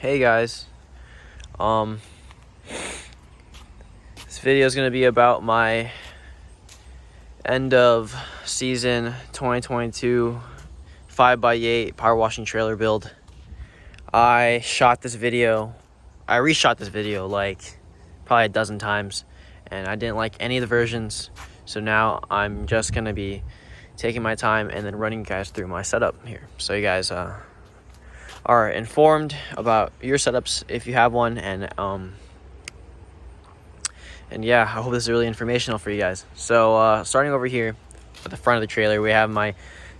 Hey guys, this video is going to be about my end of season 2022 5x8 power washing trailer build. I reshot this video like probably a dozen times, and I didn't like any of the versions, so now I'm just going to be taking my time and then running you guys through my setup here, so you guys are informed about your setups if you have one, and yeah, I hope this is really informational for you guys. So starting over here at the front of the trailer, we have my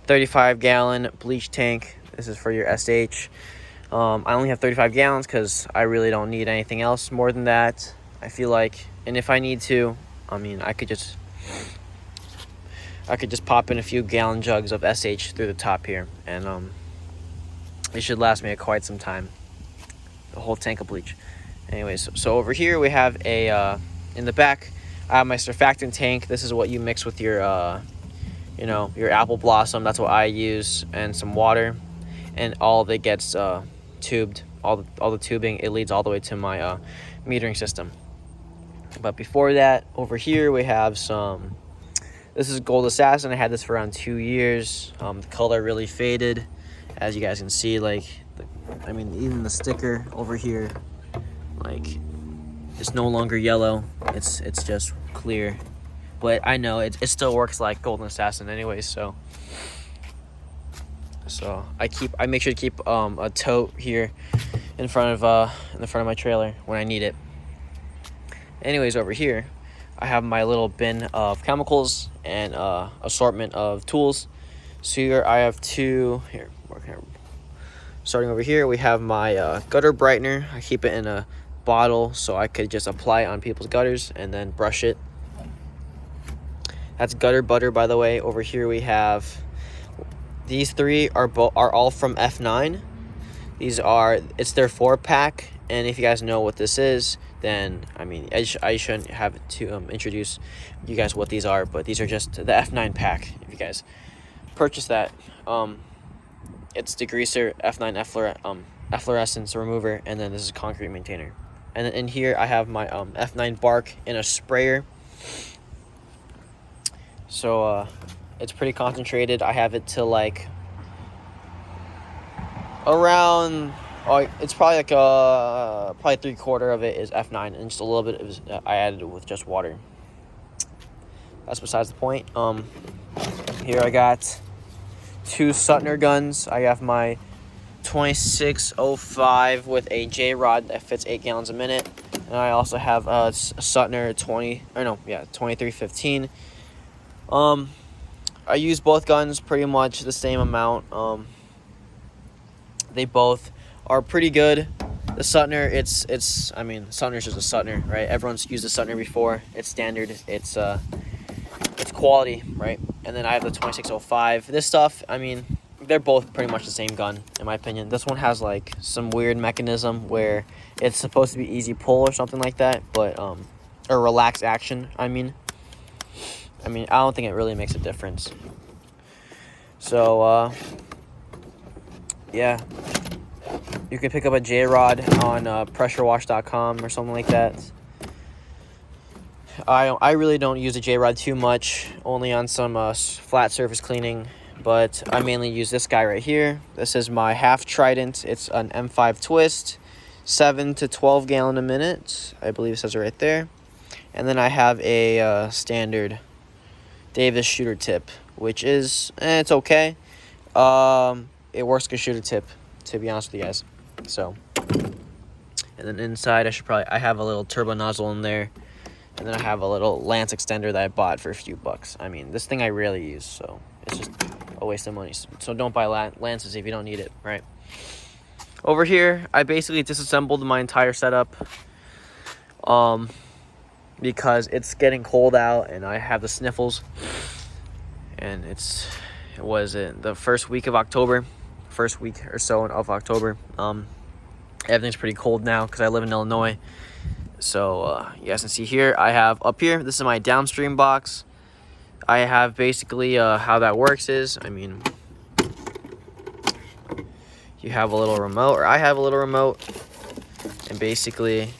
35-gallon bleach tank. This is for your SH. I only have 35 gallons because I really don't need anything else more than that, I feel like. And if I need to, I mean, I could just pop in a few gallon jugs of SH through the top here, and it should last me quite some time, the whole tank of bleach. Anyways, so over here we have a in the back I have my surfactant tank. This is what you mix with your your apple blossom. That's what I use, and some water, and all of it gets tubed. All the tubing, it leads all the way to my metering system. But before that, over here we have some, this is Gold Assassin. I had this for around 2 years. The color really faded, as you guys can see. Like, I mean, even the sticker over here, like, it's no longer yellow. It's just clear. But I know it still works like Golden Assassin anyways. So I make sure to keep a tote here in front of my trailer when I need it. Anyways, over here I have my little bin of chemicals and assortment of tools. So here I have two here. Starting over here, we have my gutter brightener. I keep it in a bottle so I could just apply it on people's gutters and then brush it. That's gutter butter, by the way. Over here we have, these three are all from F9. It's their 4-pack, and if you guys know what this is, then I mean, I shouldn't have to introduce you guys what these are, but these are just the F9 pack. If you guys purchase that, it's degreaser, F9 efflorescence remover, and then this is concrete maintainer. And then in here I have my F9 bark in a sprayer. So it's pretty concentrated. I have it to like around, it's probably like probably 3/4 of it is F9, and just a little bit is I added it with just water. That's besides the point. Here I got 2 Suttner guns. I have my 2605 with a J-rod that fits 8 gallons a minute, and I also have a Suttner 2315. I use both guns pretty much the same amount. They both are pretty good. The Suttner, I mean, Suttner's just a Suttner, right? Everyone's used a Suttner before. It's standard. It's quality, right? And then I have the 2605. This stuff, I mean, they're both pretty much the same gun, in my opinion. This one has like some weird mechanism where it's supposed to be easy pull or something like that, but or relaxed action. I mean, I don't think it really makes a difference. So yeah, you can pick up a J-rod on pressurewash.com or something like that. I really don't use a J-rod too much, only on some flat surface cleaning, but I mainly use this guy right here. This is my half trident. It's an M5 twist, 7 to 12 gallon a minute. I believe it says it right there. And then I have a standard Davis shooter tip, which is, it's okay. It works like a shooter tip, to be honest with you guys. So, and then inside I have a little turbo nozzle in there, and then I have a little lance extender that I bought for a few bucks. I mean, this thing I rarely use, so it's just a waste of money. So don't buy lances if you don't need it, right? Over here, I basically disassembled my entire setup, because it's getting cold out and I have the sniffles, and it was the first week or so of October. Everything's pretty cold now because I live in Illinois. So you guys can see here, I have up here, this is my downstream box. I have basically how that works is, I mean, you have a little remote, or I have a little remote And basically,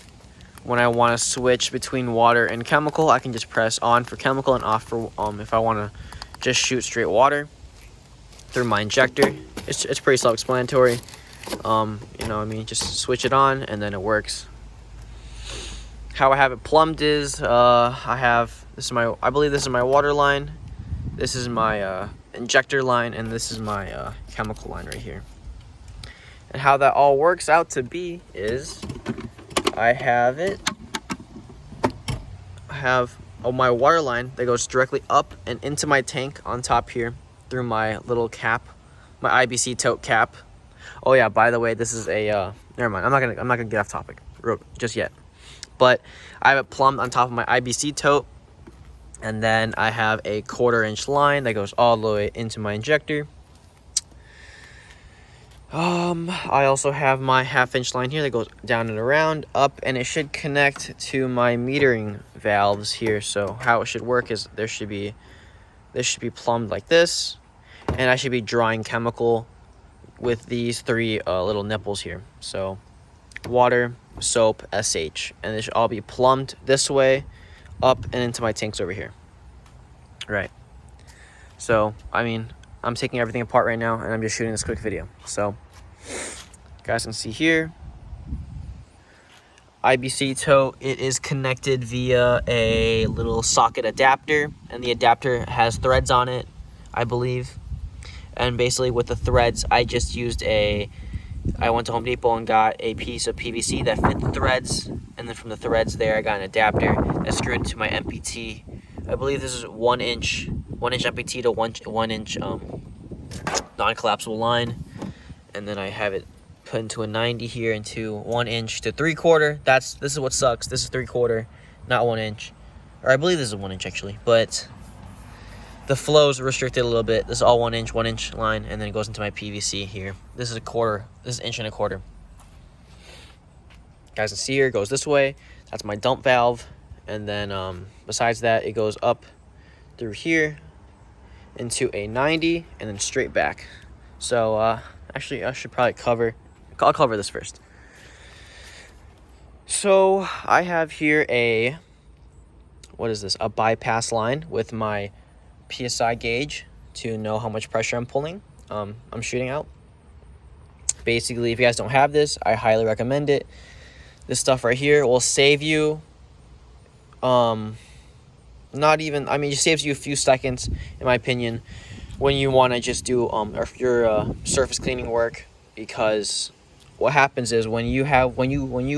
when I want to switch between water and chemical, I can just press on for chemical and off for if I want to just shoot straight water through my injector. It's pretty self-explanatory. You know what I mean, just switch it on and then it works. How I have it plumbed is I believe this is my water line, this is my injector line, and this is my chemical line right here. And how that all works out to be is I have my water line that goes directly up and into my tank on top here through my little cap, my IBC tote cap. Oh yeah, by the way, this is a never mind. I'm not gonna get off topic just yet. But I have it plumbed on top of my IBC tote, and then I have a 1/4 inch line that goes all the way into my injector. I also have my 1/2 inch line here that goes down and around, up, and it should connect to my metering valves here. So how it should work is this should be plumbed like this, and I should be drawing chemical with these 3 little nipples here. So water, soap, SH, and they should all be plumbed this way, up and into my tanks over here. Right. So I mean, I'm taking everything apart right now, and I'm just shooting this quick video. So you guys can see here, IBC tote, it is connected via a little socket adapter, and the adapter has threads on it, I believe. And basically with the threads, I just used I went to Home Depot and got a piece of PVC that fit the threads, and then from the threads there I got an adapter that screwed to my MPT. I believe this is 1 inch MPT to 1 inch non-collapsible line, and then I have it put into a 90 here into 1 inch to 3/4. This is what sucks. This is 3/4, not 1 inch, or I believe this is 1 inch actually, but the flow's restricted a little bit. This is all 1 inch line, and then it goes into my PVC here. This is 1/4. This is 1 1/4 inch. Guys can see here, it goes this way. That's my dump valve, and then besides that, it goes up through here into a 90, and then straight back. So actually, I should probably I'll cover this first. So I have here a bypass line with my PSI gauge to know how much pressure I'm pulling. I'm shooting out. Basically, if you guys don't have this, I highly recommend it. This stuff right here will save you it saves you a few seconds, in my opinion, when you want to just do your surface cleaning work, because what happens is when you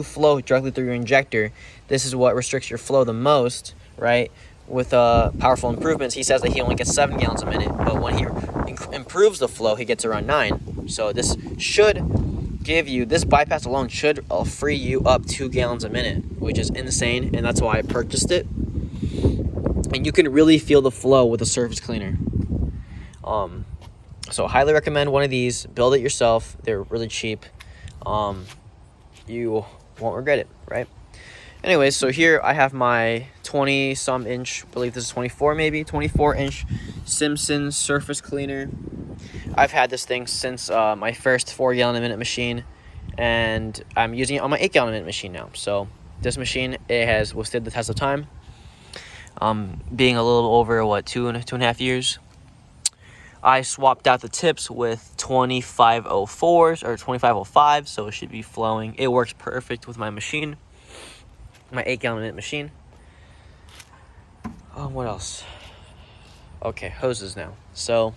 flow directly through your injector, this is what restricts your flow the most, right? With powerful improvements, he says that he only gets 7 gallons a minute, but when he improves the flow, he gets around 9. So this bypass alone should free you up 2 gallons a minute, which is insane, and that's why I purchased it. And you can really feel the flow with a surface cleaner. So highly recommend one of these. Build it yourself. They're really cheap. You won't regret it, right? Anyways, so here I have my 20-some inch, I believe this is 24 inch Simpson surface cleaner. I've had this thing since my first 4 gallon a minute machine, and I'm using it on my 8 gallon a minute machine now. So this machine, it has withstood the test of time. Being a little over 2.5 years. I swapped out the tips with 2504s or 2505s, so it should be flowing. It works perfect with my machine, my 8 gallon a minute machine. What else? Okay, hoses now. So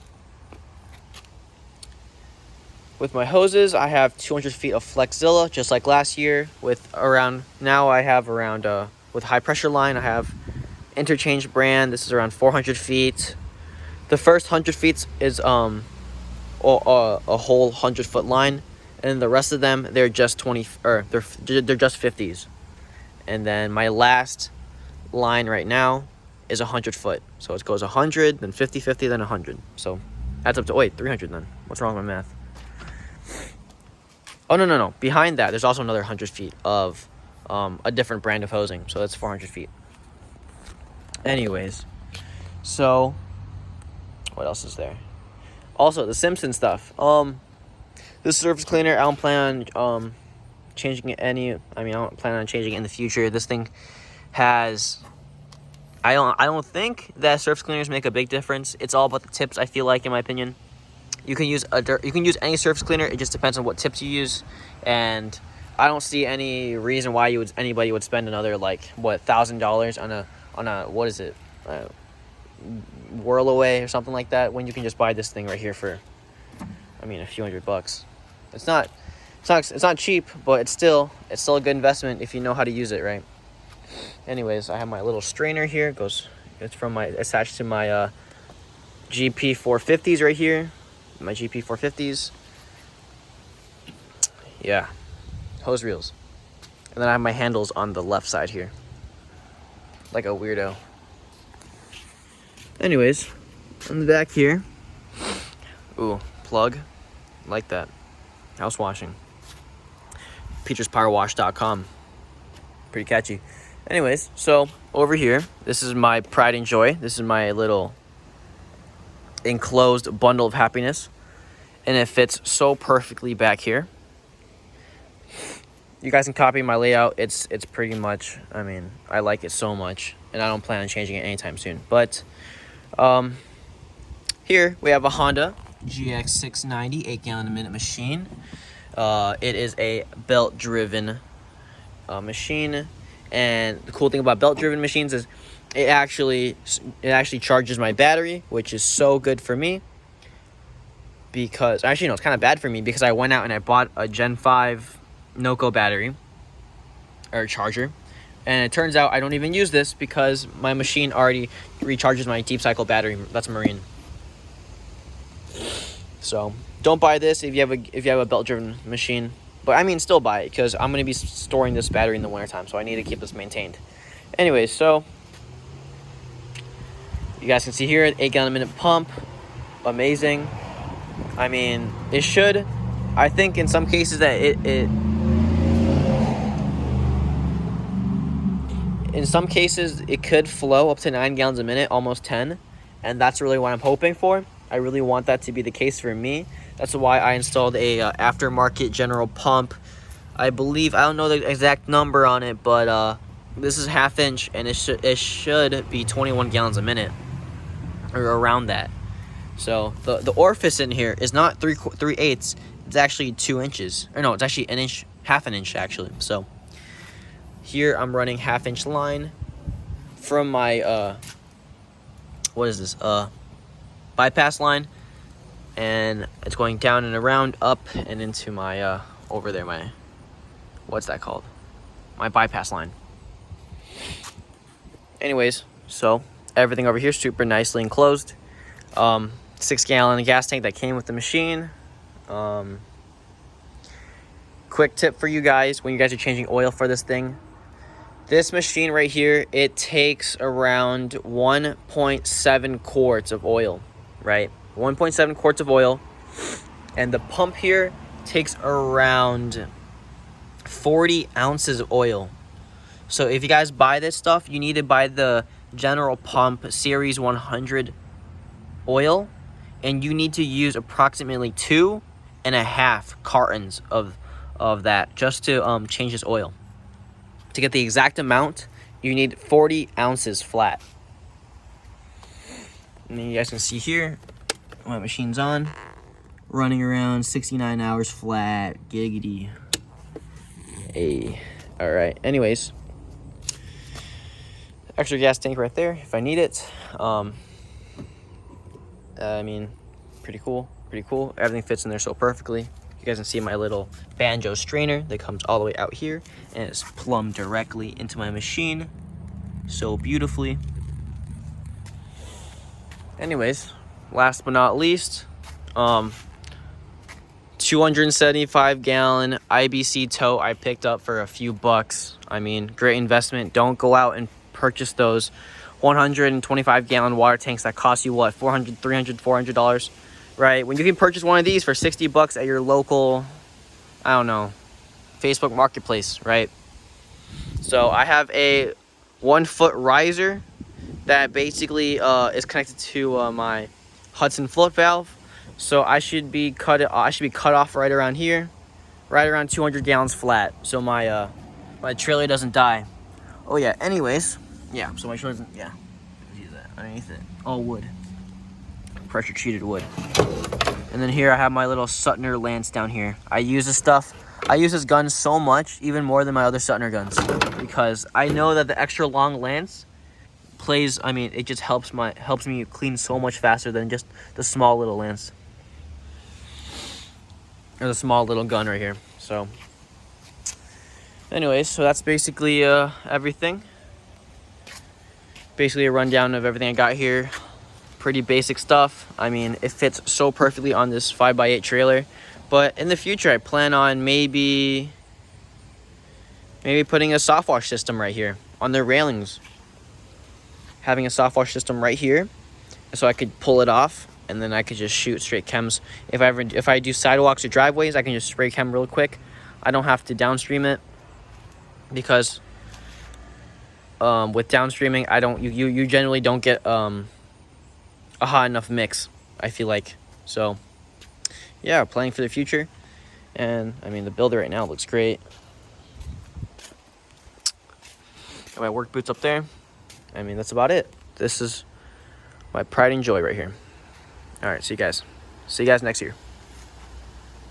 with my hoses, I have 200 feet of Flexzilla, just like last year. With high pressure line, I have Interchange brand. This is around 400 feet. The first 100 feet is a whole 100-foot line, and the rest of them, they're just they're just 50s. And then my last line right now is 100 foot. So it goes 100, then 50, 50, then 100. So adds up to 300 then. What's wrong with my math? Oh no. Behind that, there's also another 100 feet of a different brand of hosing. So that's 400 feet. Anyways, so what else is there? Also, the Simpson stuff. This surface cleaner, I don't plan on changing it I don't plan on changing it in the future. This thing has, I don't think that surface cleaners make a big difference. It's all about the tips, I feel like, in my opinion. You can use any surface cleaner. It just depends on what tips you use, and I don't see any reason why anybody would spend another, like, what, $1,000 on a what is it, Whirl Away or something like that, when you can just buy this thing right here for, I mean, a few $100. It's not cheap, but it's still a good investment if you know how to use it right. Anyways, I have my little strainer here. It's attached to my GP 450s right here. My GP 450s. Yeah, hose reels. And then I have my handles on the left side here, like a weirdo. Anyways, on the back here, ooh, plug, like that, house washing. PetersPowerWash.com, pretty catchy. Anyways, so over here, this is my pride and joy. This is my little enclosed bundle of happiness, and it fits so perfectly back here. You guys can copy my layout. It's pretty much, I mean, I like it so much, and I don't plan on changing it anytime soon. But here we have a Honda GX690 8-gallon-a-minute machine. It is a belt-driven machine, and the cool thing about belt-driven machines is it actually charges my battery, which is so good for me. Because actually, no, it's kind of bad for me because I went out and I bought a Gen 5 Noco battery or charger, and it turns out I don't even use this because my machine already recharges my deep cycle battery. That's marine. So don't buy this if you have a belt-driven machine. But I mean, still buy it because I'm going to be storing this battery in the wintertime, so I need to keep this maintained. Anyways, so you guys can see here, 8-gallon-a-minute pump. Amazing. I mean, it should. I think in some cases that in some cases it could flow up to 9 gallons a minute, almost 10, and that's really what I'm hoping for. I really want that to be the case for me. That's why I installed a aftermarket general pump. I believe, I don't know the exact number on it, but this is 1/2 inch, and it should be 21 gallons a minute or around that. So the orifice in here is not 3/8. It's actually 2 inches. Or no, it's actually an inch, 1/2 inch actually. So here I'm running 1/2 inch line from my what is this? Bypass line, and it's going down and around, up and into my over there, my, what's that called? My bypass line. Anyways, so everything over here is super nicely enclosed. 6-gallon gas tank that came with the machine. Quick tip for you guys when you guys are changing oil for this thing. This machine right here, it takes around 1.7 quarts of oil, right? 1.7 quarts of oil. And the pump here takes around 40 ounces of oil. So if you guys buy this stuff, you need to buy the General Pump Series 100 oil, and you need to use approximately 2.5 cartons of that just to change this oil. To get the exact amount, you need 40 ounces flat. And then you guys can see here, my machine's on, running around 69 hours flat, giggity. Hey, all right. Anyways, extra gas tank right there if I need it. I mean, pretty cool. Everything fits in there so perfectly. You guys can see my little banjo strainer that comes all the way out here, and it's plumbed directly into my machine so beautifully. Anyways, last but not least, 275-gallon IBC tote I picked up for a few bucks. I mean, great investment. Don't go out and purchase those 125-gallon water tanks that cost you, what, $400, $300, $400, right? When you can purchase one of these for 60 bucks at your local, I don't know, Facebook Marketplace, right? So I have a 1-foot riser that basically is connected to my Hudson float valve. So I should be cut off right around here, right around 200 gallons flat, so my my trailer doesn't die. Oh yeah, anyways, yeah, so my trailer doesn't, yeah, see that underneath it, all wood, pressure treated wood. And then here I have my little Sutner lance down here. I use this stuff, I use this gun so much, even more than my other Sutner guns, because I know that the extra long lance plays, I mean, it just helps me clean so much faster than just the small little lance. Or the small little gun right here. So anyways, so that's basically everything. Basically a rundown of everything I got here. Pretty basic stuff. I mean, it fits so perfectly on this 5x8 trailer. But in the future, I plan on maybe putting a soft wash system right here on the railings. Having a soft wash system right here, so I could pull it off, and then I could just shoot straight chems. If I do sidewalks or driveways, I can just spray chem real quick. I don't have to downstream it, because with downstreaming, you generally don't get a hot enough mix, I feel like. So yeah, planning for the future. And I mean, the builder right now looks great. Got my work boots up there. I mean, that's about it. This is my pride and joy right here. All right, see you guys. See you guys next year.